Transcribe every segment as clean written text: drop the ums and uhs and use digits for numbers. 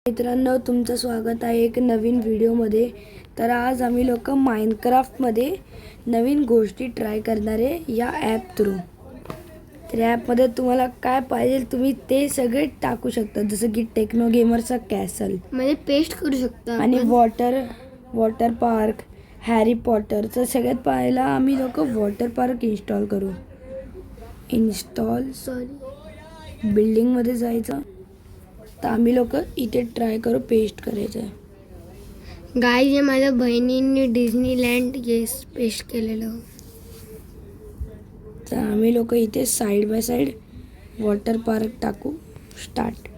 मित्रांनो, तुमचं स्वागत आहे एक नवीन व्हिडिओमध्ये. तर आज आम्ही लोक माइनक्राफ्टमध्ये नवीन गोष्टी ट्राय करणार आहे या ॲप थ्रू. तर ॲपमध्ये तुम्हाला काय पाहिजे तुम्ही ते सगळे टाकू शकता, जसं की टेक्नो गेमरचा कॅसल म्हणजे पेस्ट करू शकता आणि वॉटर पार्क, हॅरी पॉटरचं. सगळ्यात पहिला आम्ही लोक वॉटर पार्क इन्स्टॉल करू. बिल्डिंगमध्ये जायचं. तर आम्ही लोक इथे ट्राय करू पेस्ट करायचं. गाईज हे माझ्या बहिणींनी डिझनीलँड पेस्ट केलेलं. तर आम्ही लोक इथे side by side water park टाकू. स्टार्ट.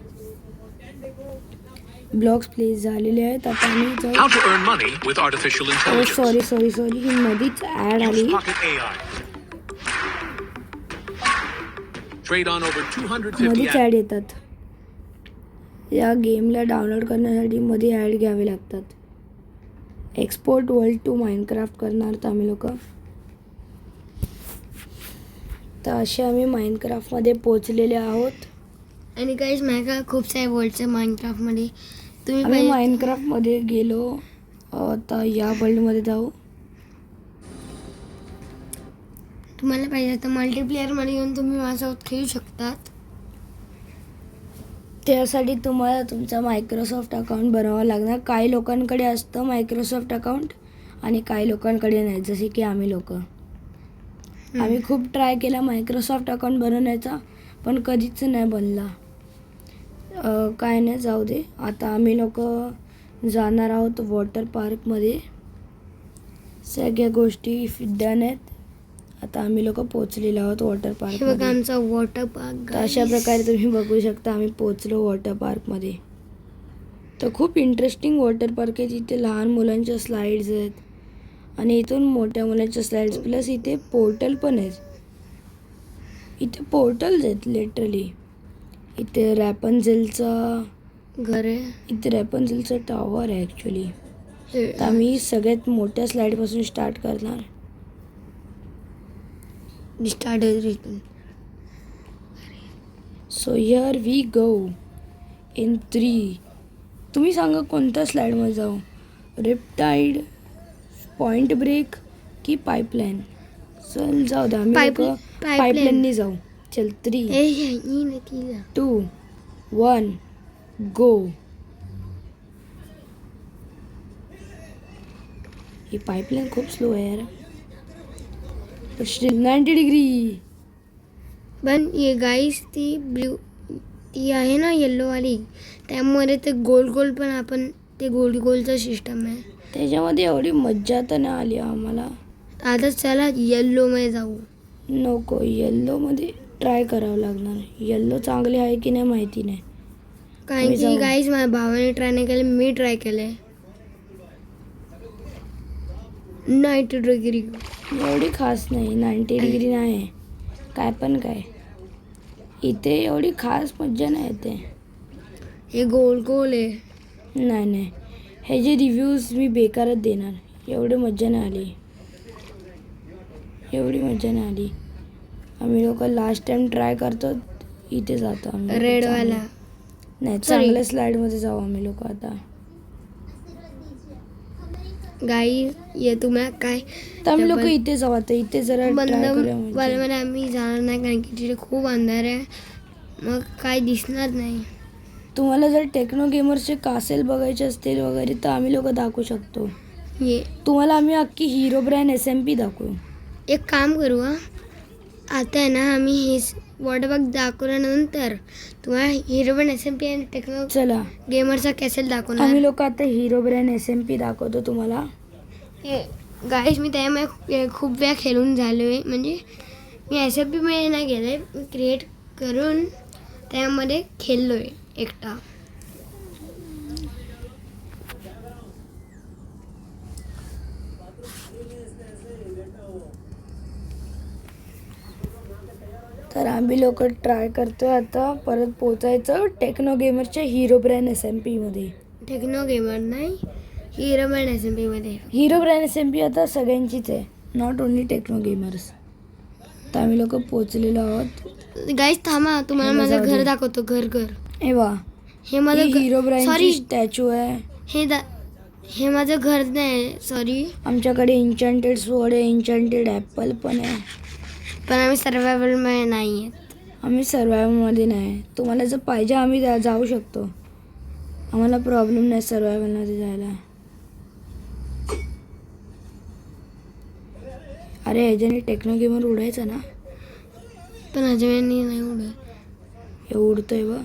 ब्लॉक्स प्लेस झालेले आहेत. आता आम्ही सॉरी ही मधीच ॲड आली. मधीच ॲड येतात. या गेमला डाउनलोड करण्यासाठी मध्ये ॲड घ्यावे लागतात. एक्सपोर्ट वर्ल्ड टू माइनक्राफ्ट करणार तर आम्ही लोक. तर असे आम्ही माइनक्राफ्टमध्ये पोचलेले आहोत. आणि गाईज माझ्या खूप सारे वर्ल्डचे माइनक्राफ्टमध्ये आम्ही माइनक्राफ्टमध्ये गेलो. आता या वर्ल्डमध्ये जाऊ. तुम्हाला पाहिजे तर मल्टीप्लेअरमध्ये येऊन तुम्ही माझ्यासोबत खेळू शकतात. त्यासाठी तुम्हाला तुमचा मायक्रोसॉफ्ट अकाउंट बनवावं लागणार. काही लोकांकडे असतं मायक्रोसॉफ्ट अकाउंट आणि काही लोकांकडे नाही, जसे की आम्ही लोक. आम्ही खूप ट्राय केला मायक्रोसॉफ्ट अकाउंट बनवण्याचा, पण कधीच नाही बनला. काय नाही, जाऊ दे. आता आम्ही लोक जाणार आहोत वॉटर पार्कमध्ये. सगळ्या गोष्टी डन आहेत. आता आम्ही लोक पोचलेलो आहोत वॉटर पार्क. बघा आमचा वॉटर पार्क. अशा प्रकारे तुम्ही बघू शकता आम्ही पोचलो वॉटर पार्कमध्ये. तर खूप इंटरेस्टिंग वॉटर पार्क आहे. तिथे लहान मुलांच्या स्लाइड्स आहेत आणि इथून मोठ्या मुलांच्या स्लाइड्स, प्लस इथे पोर्टल पण आहेत. इथे पोर्टल्स आहेत लिटरली. इथे रॅपन्झेलचं घर आहे. इथे रॅपन्झेलचं टॉवर आहे ॲक्च्युली. तर आम्ही सगळ्यात मोठ्या स्लाइडपासून स्टार्ट करणार. So here we go in 3. तुम्ही सांगा कोणत्या स्लाइडमध्ये जाऊ. रिपटाईड, पॉइंट ब्रेक की पाईपलाईन. चल जाऊ द्या, आम्ही पाईपलाईननी जाऊ. चल 3, 2, 1 गो. ही पाईपलाईन खूप स्लो आहे यार. 90 डिग्री. पण ये गाईस ती ब्ल्यू ती आहे ना येल्लोवाली, त्यामध्ये ते गोल गोल पण आपण ते गोल गोलचं सिस्टम आहे. त्याच्यामध्ये एवढी मज्जा तर नाही आली आम्हाला. आता चला येल्लोमध्ये जाऊ. नको, येल्लोमध्ये ट्राय करावं लागणार. येल्लो चांगले आहे की नाही माहिती नाही. कारण की गाईस माझ्या भावाने ट्राय नाही केलं, मी ट्राय केलंय. 90 डिग्री एवढी खास नाही. 90 डिग्री नाही. काय पण काय, इथे एवढी खास मज्जा नाही येते. हे गोल गोल आहे. नाही, ह्याचे रिव्ह्यूज मी बेकारच देणार. एवढी मज्जा नाही आली. आम्ही लोक लास्ट टाइम ट्राय करतो इथे जातो आम्ही. रेडवाला नाही, चांगल्या स्लाइडमध्ये जाऊ आम्ही लोक आता. गाई ये तुम्हाला काय तर आम्ही लोक इथे जाऊ आता. इथे जरा बंद आम्ही जाणार नाही, कारण की तिथे खूप अंधार आहे, मग काय दिसणार नाही. तुम्हाला जर टेक्नो गेमर्सचे कासेल बघायचे असतील वगैरे तर आम्ही लोक दाखवू शकतो. तुम्हाला आम्ही अख्खी हिरो ब्रँड SMP दाखवू. एक काम करू. आता आहे ना, आम्ही हे वॉटर पार्क दाखवल्यानंतर तुम्हाला हिरो ब्रँड SMP आणि टेक्नो चला गेमरचा कॅसेल दाखवणार. आम्ही लोक आता हिरो ब्रँड SMP दाखवतो तुम्हाला. गाईस मी त्यामुळे खूप वेळा खेळून झालो आहे. म्हणजे मी SMP मध्ये नाही गेलं आहे, मी क्रिएट करून त्यामध्ये खेळलो आहे एकटा. तर आम्ही लोक ट्राय करतो आता परत पोचायचं टेक्नो गेमरच्या हिरो ब्रँड SMP मध्ये. टेक्नो गेमर नाही, हिरो ब्रँड SMP मध्ये. हिरो ब्रँड SMP आता सगळ्यांचीच आहे, नॉट ओन्ली टेक्नो गेमर्स. तर आम्ही लोक पोचलेलो आहोत. गाईस थांबा, तुम्हाला माझं घर दाखवतो. घर ए वा, हे माझं हिरो ब्राईनची सॉरी स्टॅच्यू आहे. हे माझं घर नाही सॉरी. आमच्याकडे इंचंटेड स्वॉर्ड आहे, इंचंटेड ॲपल पण आहे. पण आम्ही सर्वायवलमध्ये नाही आहेत. आम्ही सर्वायवलमध्ये नाही. तुम्हाला जर पाहिजे आम्ही जाऊ शकतो. आम्हाला प्रॉब्लेम नाही सर्वायवलमध्ये जायला. अरे ह्याच्याने टेक्नो गेमर उडायचं ना. पण अजमेरनी नाही उडत. हे उडतंय बा.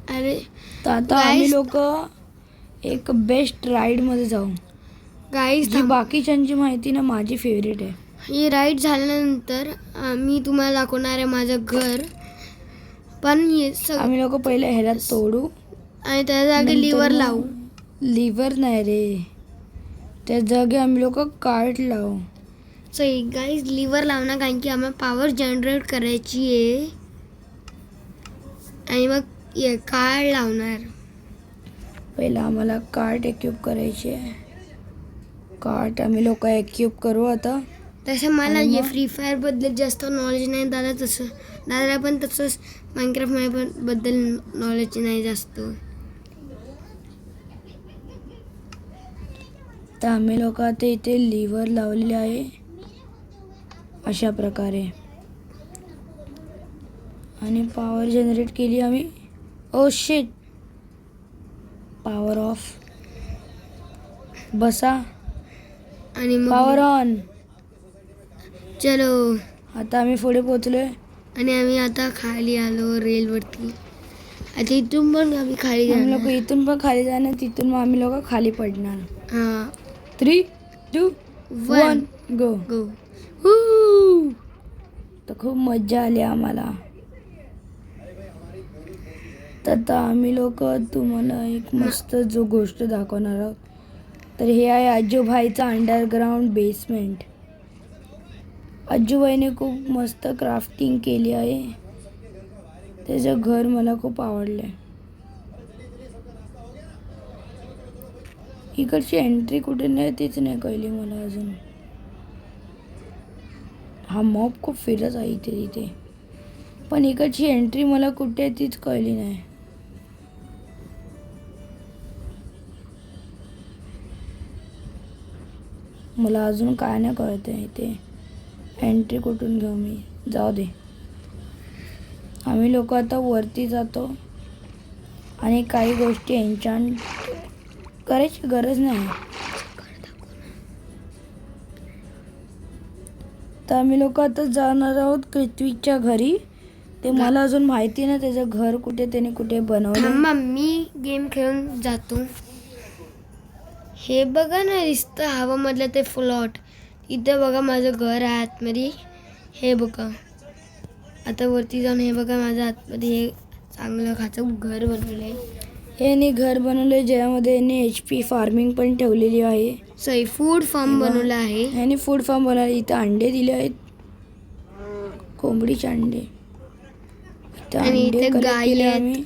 अरे तर आता आम्ही लोक एक बेस्ट राईडमध्ये जाऊ. गाईज जी बाकीच्यांची माहिती ना माझी फेवरेट आहे. ही राईड झाल्यानंतर मी तुम्हाला दाखवणार आहे माझं घर. पण हे आम्ही लोक पहिले ह्याला तोडू आणि त्या जागी लिव्हर लावू. लिव्हर नाही रे, त्या जागी आम्ही लोक कार्ट लावू. सो गाईज लिव्हर लावणार कारण की आम्हाला पॉवर जनरेट करायची आहे. आणि मग कार्ड लावणार. पहिला आम्हाला कार्ट एक्यूप करायची आहे. कार्ट आम्ही लोक एक्यूप करू आता. तसं मला हे फ्री फायर बद्दल जास्त नॉलेज नाही. दादाला पण तसंच माइनक्राफ्ट पण बद्दल नॉलेज नाही जास्त. तर आम्ही लोक आता इथे लिव्हर लावलेले आहे अशा प्रकारे. आणि पॉवर जनरेट केली आम्ही. Oh shit, power of. बसा. आणि मग पॉवर ऑन. चलो आता आम्ही पुढे पोहोचलोय. आणि आम्ही आता खाली आलो रेलवरती. आता इथून पण आम्ही खाली आम्ही जाणार. लोक इथून पण खाली जाणार, तिथून मग आम्ही लोक खाली पडणार. हां 3, 2, 1 गो. गो. तर खूप मज्जा आली आम्हाला. तर आता आम्ही लोक तुम्हाला एक मस्त जो गोष्ट दाखवणार आहोत. तर हे आहे अज्जूभाईचा अंडरग्राऊंड बेसमेंट. अज्जूभाईने खूप मस्त क्राफ्टिंग केली आहे. त्याचं घर मला खूप आवडलं. इकडची एंट्री कुठे नाही तीच नाही कळली मला अजून. हा मॉब खूप फिरत आहे इथे तिथे, पण इकडची एंट्री मला कुठे तीच कळली नाही. मला अजून काय नाही कळत आहे इथे एंट्री कुठून घेऊ मी. जाऊ दे. आम्ही लोक आता वरती जातो आणि काही गोष्टी एन्चांट करायची गरज नाही. तर आम्ही लोक आता जाणार आहोत पृथ्वीच्या घरी. ते मला अजून माहिती नाही त्याचं घर कुठे, त्याने कुठे बनवलं. थांबा मी गेम खेळून जातो. हे बघा ना दिसतं हवामधलं ते फ्लॉट. इथं बघा माझं घर आहे आतमध्ये. हे बघा आता वरती जाऊन हे बघा माझं आतमध्ये हे चांगलं खाचं घर बनवलं आहे. यांनी घर बनवलं आहे ज्यामध्ये यांनी HP फार्मिंग पण ठेवलेली आहे. सॉरी फूड फार्म बनवलं आहे. यांनी फूड फार्म बनवलं. इथं अंडे दिले आहेत, कोंबडीचे अंडे. इथं आणि अंडे इथे collect गाई केले आहेत. आम्ही.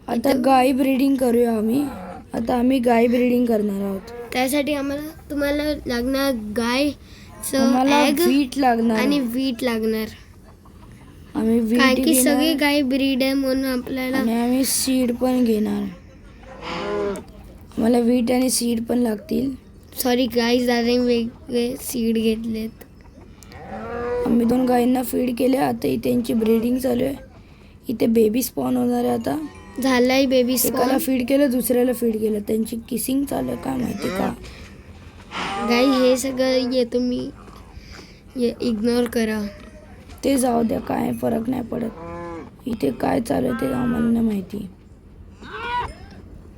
आता गाय ब्रीडिंग करूया आम्ही. आता आम्ही गाय ब्रीडिंग करणार आहोत. त्यासाठी तुम्हाला लागणार गायचं आम्हाला एग वीट लागणार आणि वीट लागणार. आम्ही वीट कारण की सगळे घेणार गाय ब्रीड आहे म्हणून आपल्याला. आणि आम्ही सीड पण घेणार. आम्हाला वीट आणि सीड पण लागतील. सॉरी गाईज दादाने वेगळे सीड घेतलेत. आम्ही 2 गायींना फीड केले. आता इथे त्यांची ब्रीडिंग चालू आहे. इथे बेबी स्पॉन होणार आहे. आता झालाय बेबी एकाला फीड केलं, दुसऱ्याला फीड केलं. त्यांची किसिंग चालू आहे काय माहिती का. गाई हे सगळं ये तुम्ही इग्नोर करा. ते जाऊ द्या, काय फरक नाही पडत. इथे काय चालू आहे ते आम्हाला नाही माहिती.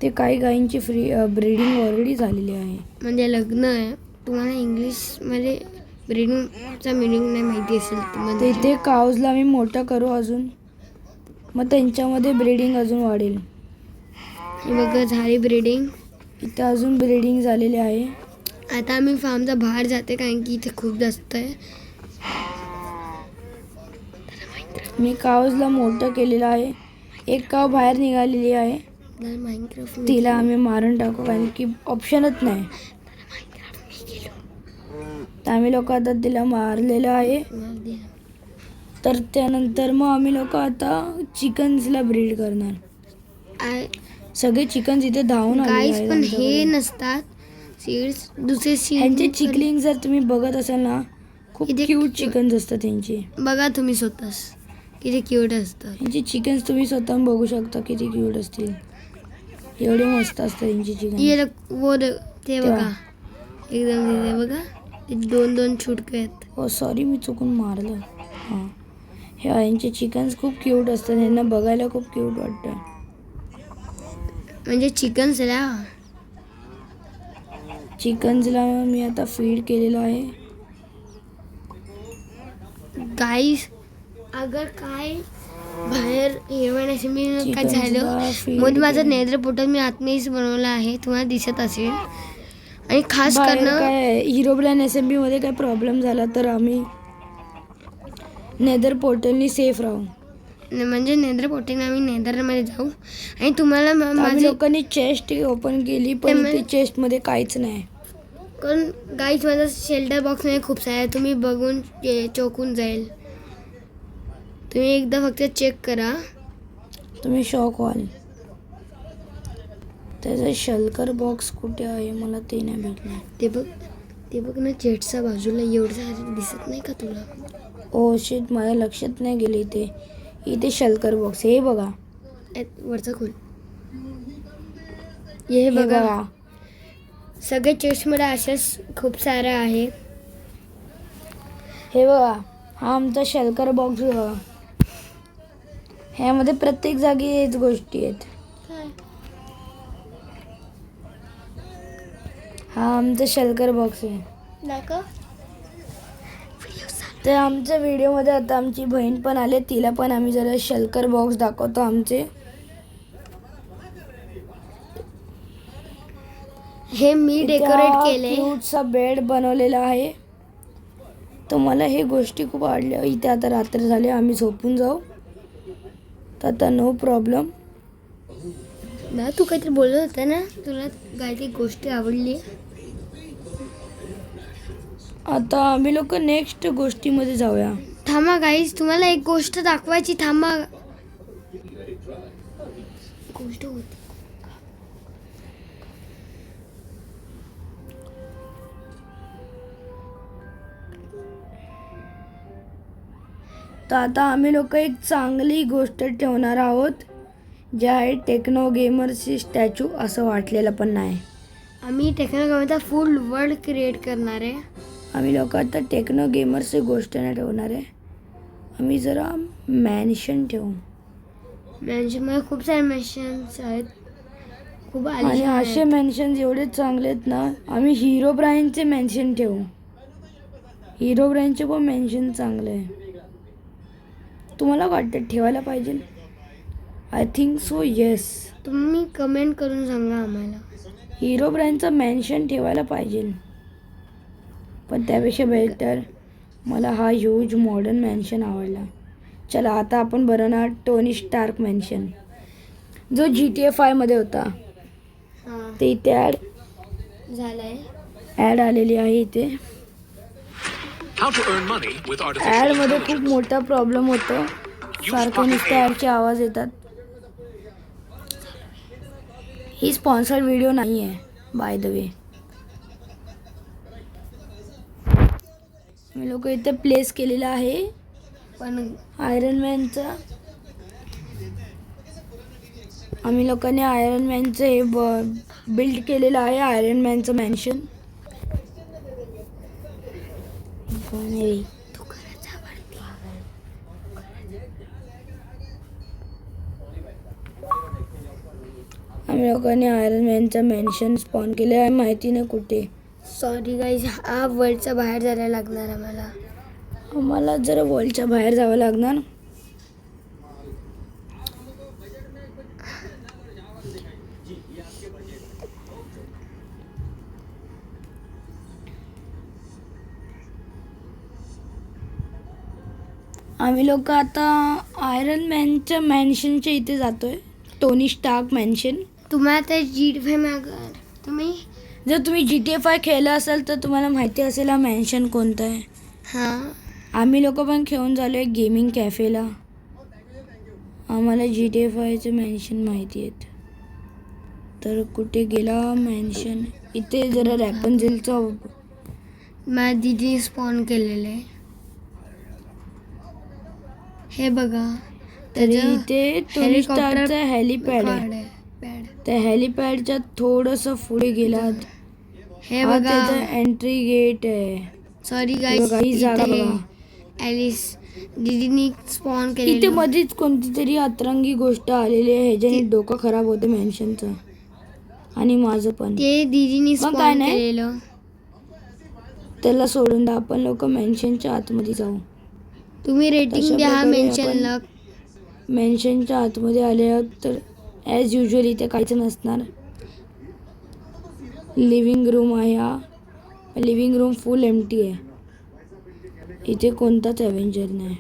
ते काही गायींची ब्रीडिंग ऑलरेडी झालेली आहे. म्हणजे लग्न आहे. तुम्हाला इंग्लिशमध्ये ब्रीडिंगचा मिनिंग नाही माहिती असेल तर तर इथे काऊजला आम्ही मोठं करू अजून, मग त्यांच्यामध्ये ब्रीडिंग अजून वाढेल. हे बघा झाली ब्रीडिंग. इथे अजून ब्रीडिंग झालेली आहे. आता आम्ही फार्मचा बाहेर जाते कारण की इथे खूप जास्त आहे. मी काऊजला मोठं केलेलं आहे. एक काव बाहेर निघालेली आहे. माइनक्राफ्ट तिला आम्ही मारून टाकू कारण की ऑप्शनच नाही. तर आम्ही लोक आता तिला मारलेलं आहे. तर त्यानंतर मग आम्ही लोक आता चिकन्सला ब्रीड करणार. सगळे चिकन्स इथे धावून आलेले गाईस आहेत पण हे आमच्याकडे. नसतात सीड्स, दुसरे ह्यांचे सीड चिकलिंग जर तुम्ही बघत असाल ना, खूप किती क्यूट cute. चिकन्स असतात त्यांचे. बघा तुम्ही स्वतःच किती क्यूट असतात. यांचे चिकन्स तुम्ही स्वतः बघू शकता किती क्यूट असतील. एवढे मस्त असतात यांचे चिकन. ये वो ते तेव्हा. बघा एकदम तिथे बघा ते दोन दोन छुटके आहेत. हो सॉरी, मी चुकून मारलं. हां, हे यांचे चिकन्स खूप क्यूट असतात. यांना बघायला खूप क्यूट वाटतं. म्हणजे चिकन्सला चिकन्सला मी आता फीड केलेलं आहे. गाईस अगर काय बाहेर हिरवण्याचे मी काय झालं चिकन्सला feed मग माझं केलं. नेदर पोर्टल मी आतमध्येच बनवलं आहे, तुम्हाला दिसत असेल. आणि खास बाहेर करणं काय हिरोब्लॅन SMB मध्ये काय प्रॉब्लेम झाला तर आम्ही नेदर पोर्टलनी सेफ राहू. म्हणजे नेदर पोर्टल आम्ही नेदरमध्ये जाऊ. आणि तुम्हाला तर आम्ही माझी लोकांनी चेस्ट ओपन केली पण त्यामुळे- इथे चेस्ट मध्ये काहीच नाही. कारण गाईज माझा शेल्टर बॉक्समध्ये खूप सारे आहे, तुम्ही बघून चोकून जाईल. तुम्ही एकदा फक्त चेक करा. तुम्ही शॉक व्हाल. त्याचा शल्कर बॉक्स कुठे आहे मला ते नाही भेटलं. ते बघ ना चेटच्या बाजूला एवढं सारं दिसत नाही का तुला? ओ शिट, माझ्या लक्षात नाही गेले इथे. इथे शल्कर बॉक्स हे बघा. वरचा खोल हे बघा. सगळे चेस्टमध्ये अशाच खूप साऱ्या आहे. हे बघा, हा आमचा शल्कर बॉक्स बघा. ह्यामध्ये प्रत्येक जागी हेच गोष्टी आहेत. हा आमचा शल्कर बॉक्स आहे. तर आमच्या व्हिडिओमध्ये आता आमची बहीण पण आले, तिला पण आम्ही जरा शल्कर बॉक्स दाखवतो आमचे. हे मी डेकोरेट केले. क्यूटचा बेड बनवलेला आहे. तर मला हे गोष्टी खूप आवडल्या. इथे आता रात्र झाली, आम्ही झोपून जाऊ. तर आता नो प्रॉब्लेम. ना तू काहीतरी बोलत होता ना, तुला काहीतरी गोष्टी आवडली. आता आम्ही लोक नेक्स्ट गोष्टीमध्ये जाऊया. थांबा गाईज, तुम्हाला एक गोष्ट दाखवायची. थांबा. गोष्ट होती तर आता आम्ही लोक एक चांगली गोष्ट ठेवणार आहोत, जे आहे टेक्नो गेमरची स्टॅच्यू. असं वाटलेलं पण नाही. आम्ही टेक्नॉलॉजीचा फुल वर्ल्ड क्रिएट करणार आहे. आम्ही लोक आता टेक्नो गेमरची गोष्ट नाही ठेवणार आहे. आम्ही जरा मॅन्शन ठेवू. मॅन्शनमध्ये खूप सारे मॅन्शन्स आहेत, खूप आणि आलिशान असे आहेत. मेन्शन एवढे चांगले आहेत ना, आम्ही हिरो ब्राईनचे मेन्शन ठेवू. हिरो ब्राईनचे पण मेन्शन चांगले आहे. तुम्हाला वाटतं ठेवायला पाहिजे? I think so yes. तुम्ही कमेंट करून सांगा आम्हाला. हिरो ब्राईनचं मेन्शन ठेवायला पाहिजे. पण त्यापेक्षा बेटर मला हा ह्यूज मॉडर्न मेन्शन आवडला. चला आता आपण बनवणार टोनी स्टार्क मेन्शन, जो GTA 5 मध्ये होता. हां ते इथे झालंय. ॲड आलेली आहे. इथे How to earn money with artificial ॲडमध्ये खूप intelligence. मोठा प्रॉब्लेम होतो. सारखं नुसतं ॲडचे आवाज येतात. ही स्पॉन्सर्ड व्हिडिओ नाही आहे बाय द वे. मी लोक इथे प्लेस केलेला आहे पण आयरन मॅनचा. आम्ही लोकांनी आयरन मॅनचं हे बिल्ड केलेलं आहे, आयरन मॅनचं मॅन्शन. आम्ही लोकांनी आयरन मॅनचं मॅन्शन स्पॉन केलं आहे, माहिती नाही कुठे. सॉरी गाईज, हा वर्ल्डच्या बाहेर जायला लागणार आम्हाला. आम्हाला जरा वर्ल्डच्या बाहेर जावं लागणार. आम्ही लोक आता आयरन मॅनच्या मॅन्शनच्या इथे जातोय, टोनी स्टार्क मॅन्शन. तुम्हाला ते GTA 5 तुम्ही जर तुम्ही GTA 5 खेळला असाल तर तुम्हाला माहिती असेल हा मॅन्शन कोणता आहे. हां आम्ही लोक पण खेळून झालो आहे गेमिंग कॅफेला. आम्हाला GTA 5चे मेन्शन माहिती आहेत. तर कुठे गेला मेन्शन? इथे जरा रॅपन्झेलचा माझ्या दीदीने स्पॉन केलेलं आहे. हे बघा तरी त्याचं इथे टोनी स्टार्कचा हेलिपॅड आहे. पॅड आहे, पॅड. त्या हेलिपॅडच्या थोडंसं पुढे गेलात. हे हा बघा त्याचा एंट्री गेट आहे. सॉरी बघा, ही जागा गाईज बघा. ॲलिस दीदीनी स्पॉन इथे केलेलं. मध्येच कोणती तरी अतरंगी गोष्ट आलेली आहे. ह्याच्याने डोकं खराब होतं मेन्शनचं. आणि माझं पण. ते दीदीनी मग काय स्पॉन नाही. केलेलं. त्याला सोडून द्या, आपण लोक मेन्शनच्या आतमध्ये जाऊ. तुम्ही रेटिंग तशा द्या प्रकारे मेन्शनला. मेन्शनच्या आतमध्ये आले आहोत तर ॲज युजल इथे काहीच नसणार. लिव्हिंग रूम आहे हा. लिव्हिंग रूम फुल एम्प्टी आहे. इथे कोणताच ॲव्हेंजर नाही.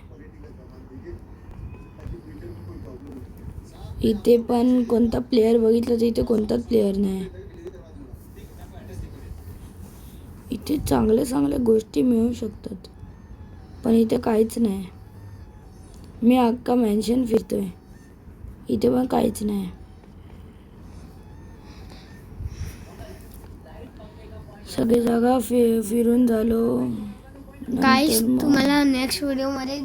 इथे पण कोणता प्लेअर बघितला तर इथे कोणताच प्लेअर नाही. इथे चांगल्या चांगल्या गोष्टी मिळू शकतात पण इथे काहीच नाही. मी अख्खा मेन्शन फिरतोय, इथे पण काहीच नाही. सगळी जागा फिरून झालो. गाईज नंतर मग- तुम्हाला नेक्स्ट व्हिडिओमध्ये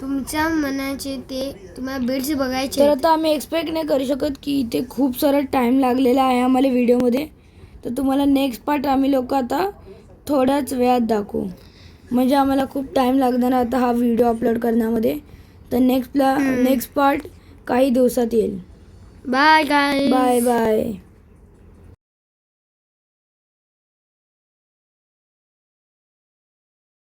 तुमच्या मनाचे ते तुम्हाला बिट्स बघायचे तर आहेत. आता आम्ही एक्सपेक्ट नाही करू शकत की इथे खूप सारा टाईम लागलेला आहे आम्हाला व्हिडिओमध्ये. तर तुम्हाला नेक्स्ट पार्ट आम्ही लोक आता थोड्याच वेळात दाखवू. म्हणजे आम्हाला खूप टाईम लागणार आता हा व्हिडिओ अपलोड करण्यामध्ये. तर नेक्स्ट पार्ट काही दिवसात येईल. Bye guys. Bye bye.